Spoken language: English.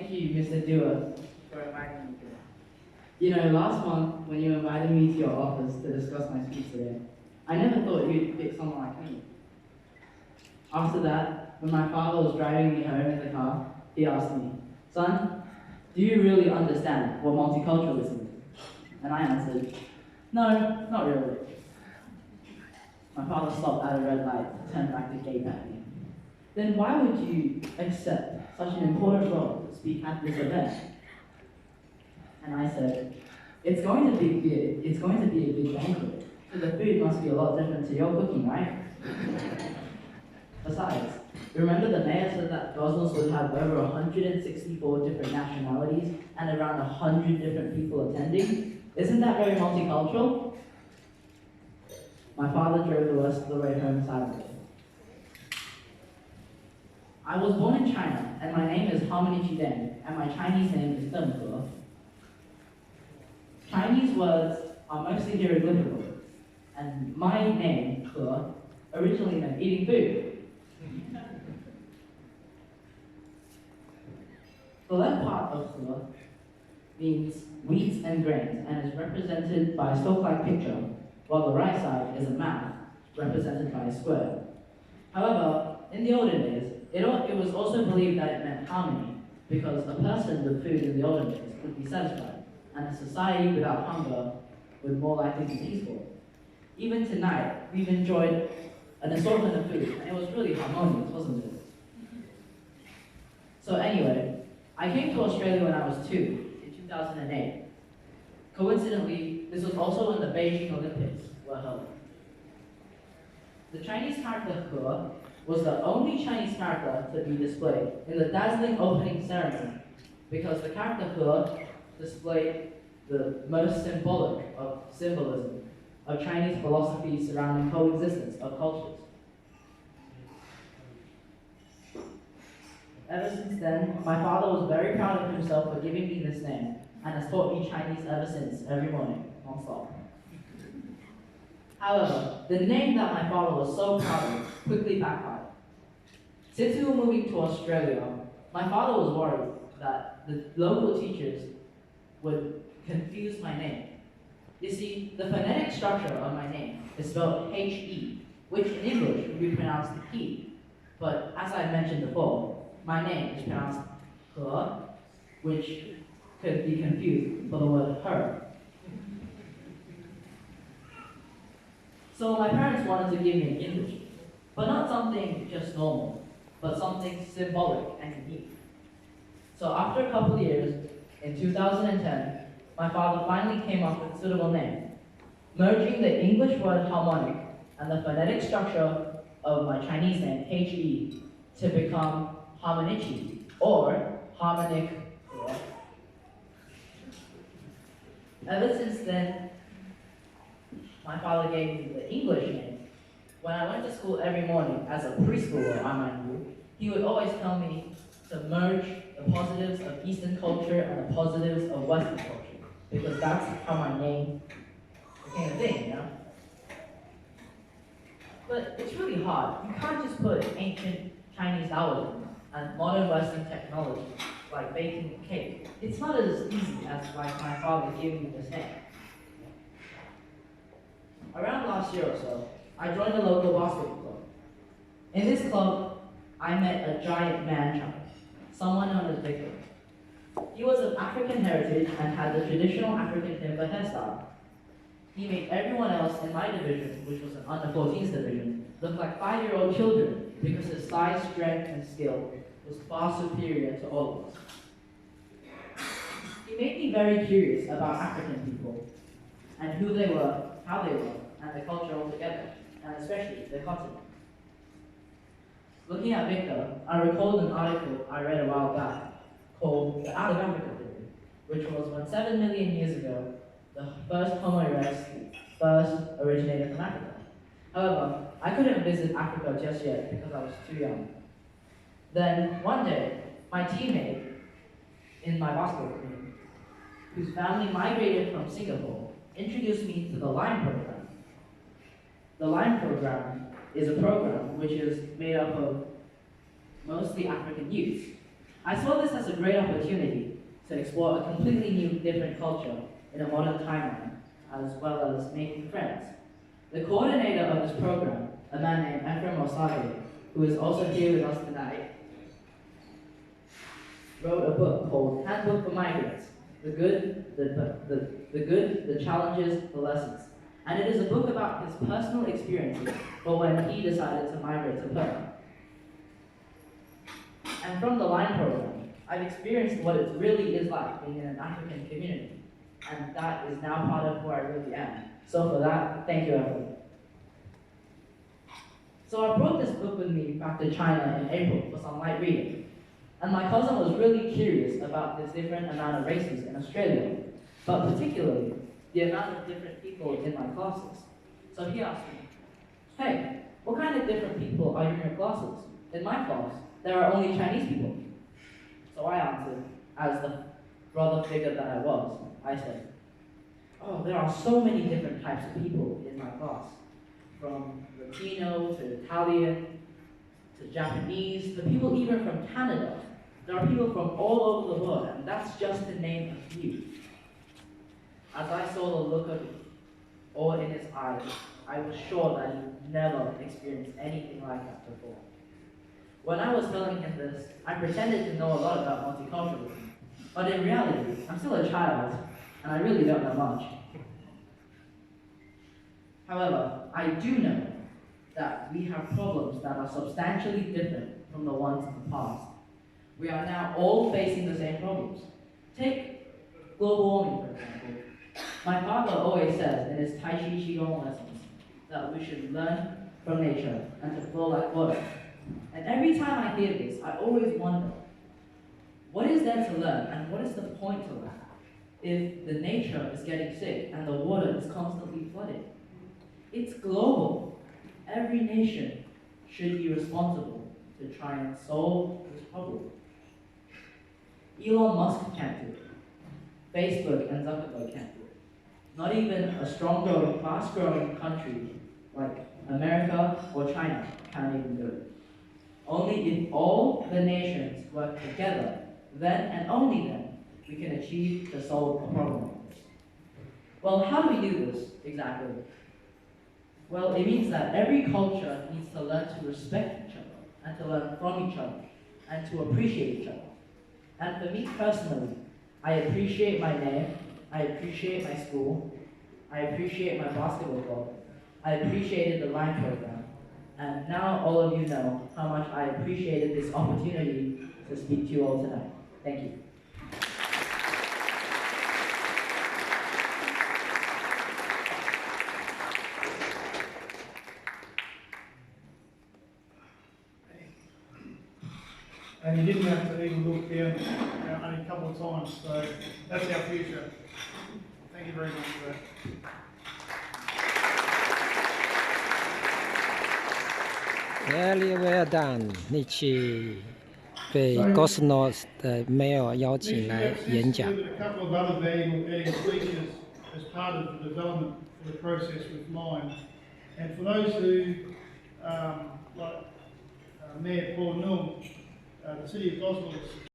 thank you, Mr. Dewar, for inviting me today. You know, last month, when you invited me to your office to discuss my speech today, I never thought you'd pick someone like me. After that, when my father was driving me home in the car, he asked me, "Son, do you really understand what multiculturalism is?" And I answered, "No, not really." My father stopped at a red light, turned back the gate at me. "Then why would you accept such an important role to speak at this event?" And I said, it's going to be a big banquet, so the food must be a lot different to your cooking, right?" Besides, remember the mayor said that Gosnells would have over 164 different nationalities and around 100 different people attending? Isn't that very multicultural? My father drove the rest of the way home silently. I was born in China, and my name is Harmoniche Deng, and my Chinese name is Deng. Chinese words are mostly hieroglyphical, and my name, He, originally meant eating food. The left part of He means wheat and grains, and is represented by a stalk-like picture, while the right side is a mouth, represented by a square. However, in the olden days, it was also believed that it meant harmony, because a person with food in the olden days would be satisfied, and a society without hunger would more likely be peaceful. Even tonight, we've enjoyed an assortment of food, and it was really harmonious, wasn't it? So anyway, I came to Australia when I was 2, in 2008. Coincidentally, this was also when the Beijing Olympics were held. The Chinese character He was the only Chinese character to be displayed in the dazzling opening ceremony, because the character He displayed the most symbolic of symbolism of Chinese philosophy surrounding coexistence of cultures. Ever since then, my father was very proud of himself for giving me this name, and has taught me Chinese ever since, every morning, non-stop. However, the name that my father was so proud of quickly backfired. Since we were moving to Australia, my father was worried that the local teachers would confuse my name. You see, the phonetic structure of my name is spelled He, which in English would be pronounced he. But as I mentioned before, my name is pronounced He, which could be confused for the word her. So my parents wanted to give me an English, but not something just normal, but something symbolic and unique. So after a couple of years, in 2010, my father finally came up with a suitable name, merging the English word harmonic and the phonetic structure of my Chinese name, He, to become Harmoniche, or harmonic. Ever since then, my father gave me the English name. When I went to school every morning as a preschooler, I mind you, he would always tell me to merge the positives of Eastern culture and the positives of Western culture, because that's how my name became a thing, you know? But it's really hard. You can't just put ancient Chinese Taoism and modern Western technology, like baking a cake. It's not as easy as like my father giving me this name. Around last year or so, I joined a local basketball club. In this club, I met a giant man-child, someone known as Victor. He was of African heritage and had the traditional African timber hairstyle. He made everyone else in my division, which was an under-14s division, look like 5-year-old children because his size, strength, and skill was far superior to all of us. He made me very curious about African people and who they were, how they were, and the culture altogether, and especially the continent. Looking at Victor, I recalled an article I read a while back called The Out of Africa Theory, which was when 7 million years ago, the first Homo erectus first originated from Africa. However, I couldn't visit Africa just yet because I was too young. Then, one day, my teammate in my basketball team, whose family migrated from Singapore, introduced me to the LIME program. The LIME program is a program which is made up of mostly African youths I saw this as a great opportunity to explore a completely new, different culture in a modern timeline, as well as making friends. The coordinator of this program, a man named Ephraim Osage, who is also here with us tonight, wrote a book called Handbook for Migrants, the good, the challenges, the lessons. And it is a book about his personal experiences for when he decided to migrate to Perth. And from the LINE program, I've experienced what it really is like being in an African community. And that is now part of who I really am. So for that, thank you, everyone. So I brought this book with me back to China in April for some light reading. And my cousin was really curious about this different amount of races in Australia, but particularly the amount of different people in my classes. So he asked me, hey, what kind of different people are you in your classes? In my class, there are only Chinese people. So I answered, as the brother figure that I was, I said, oh, there are so many different types of people in my class. From Latino to Italian to Japanese, to people even from Canada. There are people from all over the world, and that's just to name a few. As I saw the look of awe in his eyes, I was sure that he'd never experienced anything like that before. When I was telling him this, I pretended to know a lot about multiculturalism, but in reality, I'm still a child, and I really don't know much. However, I do know that we have problems that are substantially different from the ones of the past. We are now all facing the same problems. Take global warming, for example. My father always says in his Tai Chi Qigong lessons that we should learn from nature and to flow like water. And every time I hear this, I always wonder, what is there to learn and what is the point to learn if the nature is getting sick and the water is constantly flooded? It's global. Every nation should be responsible to try and solve this problem. Elon Musk can't do it. Facebook and Zuckerberg can't do it. Not even a strong-growing, fast-growing country like America or China can't even do it. Only if all the nations work together, then and only then, we can achieve to solve a problem like this. Well, how do we do this exactly? Well, it means that every culture needs to learn to respect each other, and to learn from each other, and to appreciate each other. And for me personally, I appreciate my name, I appreciate my school, I appreciate my basketball club, I appreciated the LINE program, and now all of you know how much I appreciated this opportunity to speak to you all tonight. Thank you. And you didn't have to even look down only a couple of times, so that's our future. Thank you very much for that. Very well done，一起被 Gosnells 的 Mayoral 邀请来演讲。A couple of other valuable adding features as part of the development for the process with mine. And for those who, like Mayor Paul Nung, the City of Gosnells